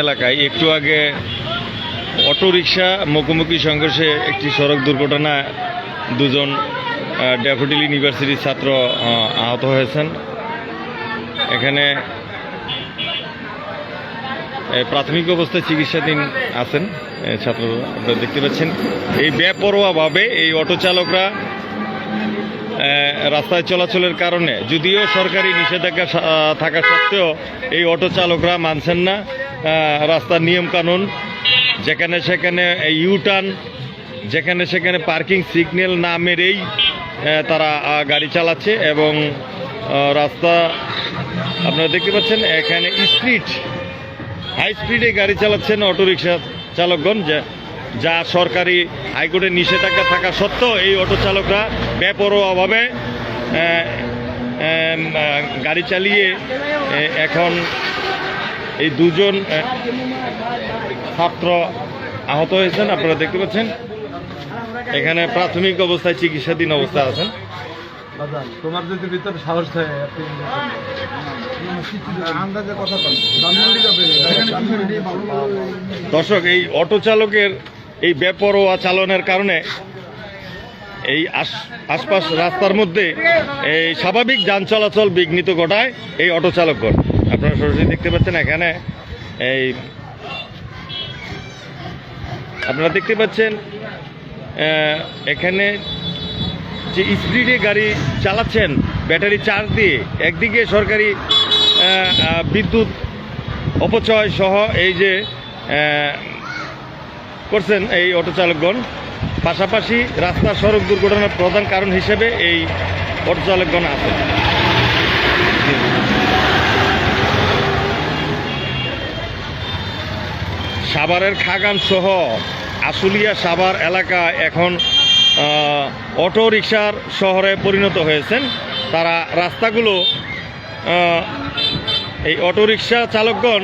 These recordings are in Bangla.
এলাকায় একটু আগে অটোরিকশা মুখোমুখি সংঘর্ষে একটি সড়ক দুর্ঘটনায় দুজন ড্যাফোডিল ইউনিভার্সিটির ছাত্র আহত হয়েছেন। এখানে প্রাথমিক অবস্থায় চিকিৎসাধীন আছেন ছাত্ররা। আপনারা দেখতে পাচ্ছেন এই বেপরোয়াভাবে এই অটো চালকরা রাস্তায় চলাচলের কারণে, যদিও সরকারি নিষেধাজ্ঞা থাকা সত্ত্বেও এই অটো চালকরা মানছেন না রাস্তার নিয়ম কানুন। যেখানে সেখানে ইউটার্ন, যেখানে সেখানে পার্কিং সিগন্যাল না মেরেই তারা গাড়ি চালাচ্ছে এবং রাস্তা আপনারা দেখতে পাচ্ছেন এখানে হাই স্পিডে গাড়ি চালাচ্ছেন অটোরিকশা চালকগণ, যা সরকারি হাইকোর্টের নিষেধাজ্ঞা থাকা সত্ত্বেও এই অটো চালকরা বেপরোয়াভাবে গাড়ি চালিয়ে এখন এই দুজন ছাত্র আহত হয়েছেন। আপনারা দেখতে পাচ্ছেন এখানে প্রাথমিক অবস্থায় চিকিৎসাধীন অবস্থায় আছেন। তোমার যদি ভিতরে সাহস থাকে দর্শক, এই অটো চালকের এই বেপরোয়া চালনের কারণে এই আশপাশ রাস্তার মধ্যে এই স্বাভাবিক যান চলাচল বিঘ্নিত ঘটায় এই অটো চালকগণ। আপনারা সরাসরি দেখতে পাচ্ছেন এখানে আপনারা দেখতে পাচ্ছেন এখানে যে স্পিডে গাড়ি চালাচ্ছেন ব্যাটারি চার্জ দিয়ে, একদিকে সরকারি বিদ্যুৎ অপচয় সহ এই যে করছেন এই অটো চালকগণ, পাশাপাশি রাস্তার সড়ক দুর্ঘটনার প্রধান কারণ হিসেবে এই অটো চালকগণ আছেন। সাভারের খাগান সহ আশুলিয়া সাভার এলাকা এখন অটো রিকশার শহরে পরিণত হয়েছেন। তারা রাস্তাগুলো এই অটো রিকশা চালকগণ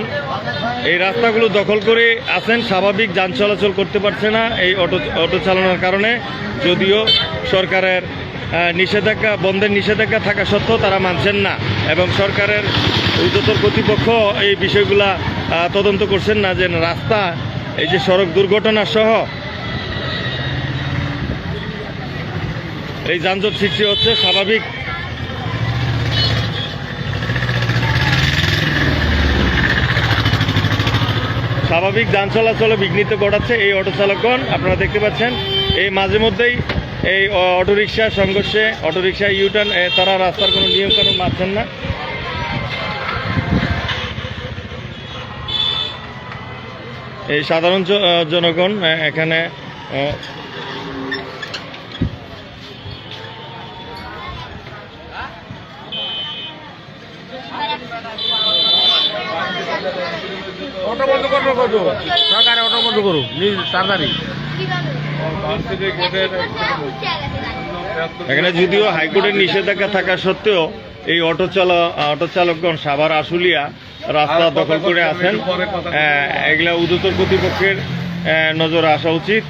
এই রাস্তাগুলো দখল করে আছেন, স্বাভাবিক যান চলাচল করতে পারছে না এই অটো চালানোর কারণে। যদিও সরকারের নিষেধাজ্ঞা বন্ধের নিষেধাজ্ঞা থাকা সত্ত্বেও তারা মানছেন না এবং সরকারের ঊর্ধ্বতন কর্তৃপক্ষ এই বিষয়গুলা তদন্ত করছেন না, যে রাস্তা এই যে সড়ক দুর্ঘটনা সহ এই যানজট সৃষ্টি হচ্ছে, স্বাভাবিক যান চলাচলে বিঘ্নিত ঘটাচ্ছে এই অটো চালকগণ। আপনারা দেখতে পাচ্ছেন এই মাঝে মধ্যেই এই অটোরিকশা সংঘর্ষে অটোরিকশা ইউটার্ন তারা রাস্তার কোনো নিয়ম কানুন মানছেন না। এই সাধারণ জনগণ এখানে অটো বন্ধ করবো, সরকারে অটো বন্ধ করুক তাড়াতাড়ি। এখানে যদিও হাইকোর্টের নিষেধাজ্ঞা থাকা সত্ত্বেও এই অটো চালকগণ সাভার আশুলিয়া রাস্তা দখল করে আছেন। এগুলা ঊর্ধ্বতন কর্তৃপক্ষের নজরে আসা উচিত।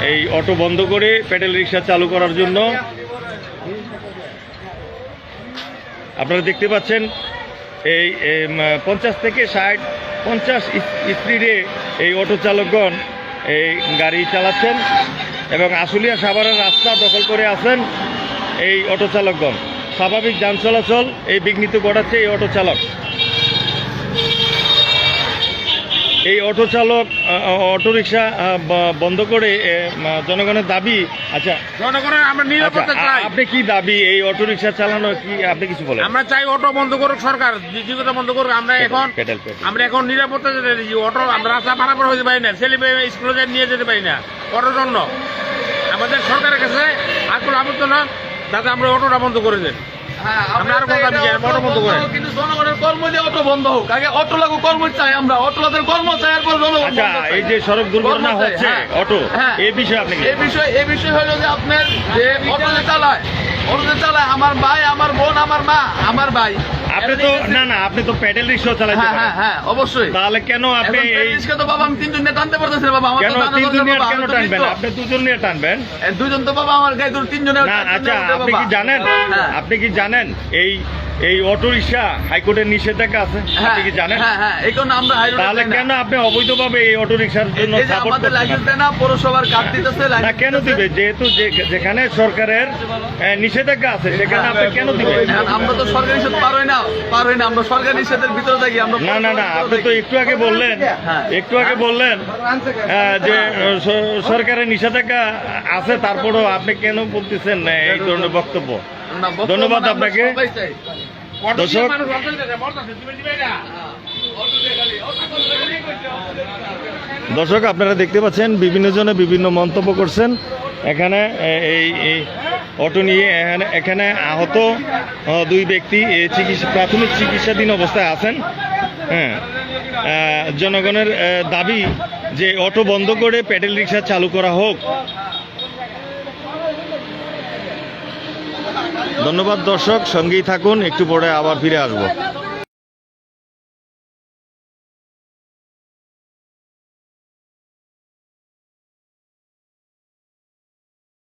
এই অটো বন্ধ করে প্যাডেল রিক্সা চালু করার জন্য আপনারা দেখতে পাচ্ছেন এই 50 থেকে 50 স্পিডে এই অটো চালকগণ এই গাড়ি চালাচ্ছেন এবং আশুলিয়া সাভারের রাস্তা দখল করে আছেন এই অটো চালকগণ। স্বাভাবিক যান চলাচল এই বিঘ্নিত ঘটাচ্ছে এই অটো চালক। এই অটো চালক অটোরিকশা বন্ধ করে জনগণের দাবি। আচ্ছা, জনগণের আমরা নিরাপত্তা চাই। আপনি কি দাবি এই অটোরিকশা চালানো কি আপনি কিছু বলেন? আমরা চাই অটো বন্ধ করুক সরকার, দ্বিতীয়ত বন্ধ করুক। আমরা এখন নিরাপত্তা অটো আমরা রাস্তা পারাপার হতে পারি না, ছেলে মেয়ে স্কুলে নিয়ে যেতে পারি না অটোর জন্য। আমাদের সরকারের কাছে আকুল আবেদন, যাতে আমরা অটোটা বন্ধ করে দেন। কিন্তু জনগণের কর্ম দিয়ে অটো বন্ধ হোক, আগে অটো লাগু কর্ম চাই, আমরা অটোলাদের কর্ম চাই। আচ্ছা, এই যে সড়ক দুর্ঘটনা হচ্ছে অটো, এই বিষয়ে আপনি এই বিষয় হলো যে আপনার যে অটো চালায় আমার ভাই, আমার বোন, আমার মা, আমার ভাই। আপনি তো আপনি তো প্যাডেল রিক্সা চালাতে পারেন। হ্যাঁ, অবশ্যই। তাহলে কেন আপনি এই রিক্সা তো বাবা আমি 3 জন নিয়ে টানতে পারতেছি না বাবা। আমার কেন 3 জন নিয়ে কেন টানবেন? আপনি 2 জন নিয়ে টানবেন। 2 জন তো বাবা আমার গায়ে 3 জনের। না, আচ্ছা, আপনি কি জানেন জানেন এই অটো রিক্সা হাইকোর্টের নিষেধাজ্ঞা আছে আপনি কি জানেন? হ্যাঁ হ্যাঁ, এই কারণে আমরা হাইরোডে তাহলে যাই না। কেন আপনি অবৈধভাবে এই অটো রিক্সার জন্য এই যে সাপোর্ট আমাদের লাইসেন্স করছেন? দেয় না, পৌরসভার কার্ড দিতেছে, না লাইসেন্স কেন দিবে? যেহেতু যেখানে সরকারের নিষেধাজ্ঞা আছে সেখানে আপনি কেন দিবেন? আমরা তো সরকারি নিষেধ পার হই না, আমরা সরকারি নিষেধের ভিতরে থাকি। আমরা না আপনি তো একটু আগে বললেন যে সরকারের নিষেধাজ্ঞা আছে, তারপরেও আপনি কেন বলতেছেন না এই ধরনের বক্তব্য? ধন্যবাদ আপনাকে। দর্শক, আপনারা দেখতে পাচ্ছেন বিভিন্ন জনে বিভিন্ন মন্তব্য করছেন। এখানে এই অটো নিয়ে এখানে আহত দুই ব্যক্তি প্রাথমিক চিকিৎসাধীন অবস্থায় আছেন। হ্যাঁ, জনগণের দাবি যে অটো বন্ধ করে প্যাডেল রিক্সা চালু করা হোক। ধন্যবাদ দর্শক, সঙ্গেই থাকুন, একটু পরে আবার ফিরে আসবো।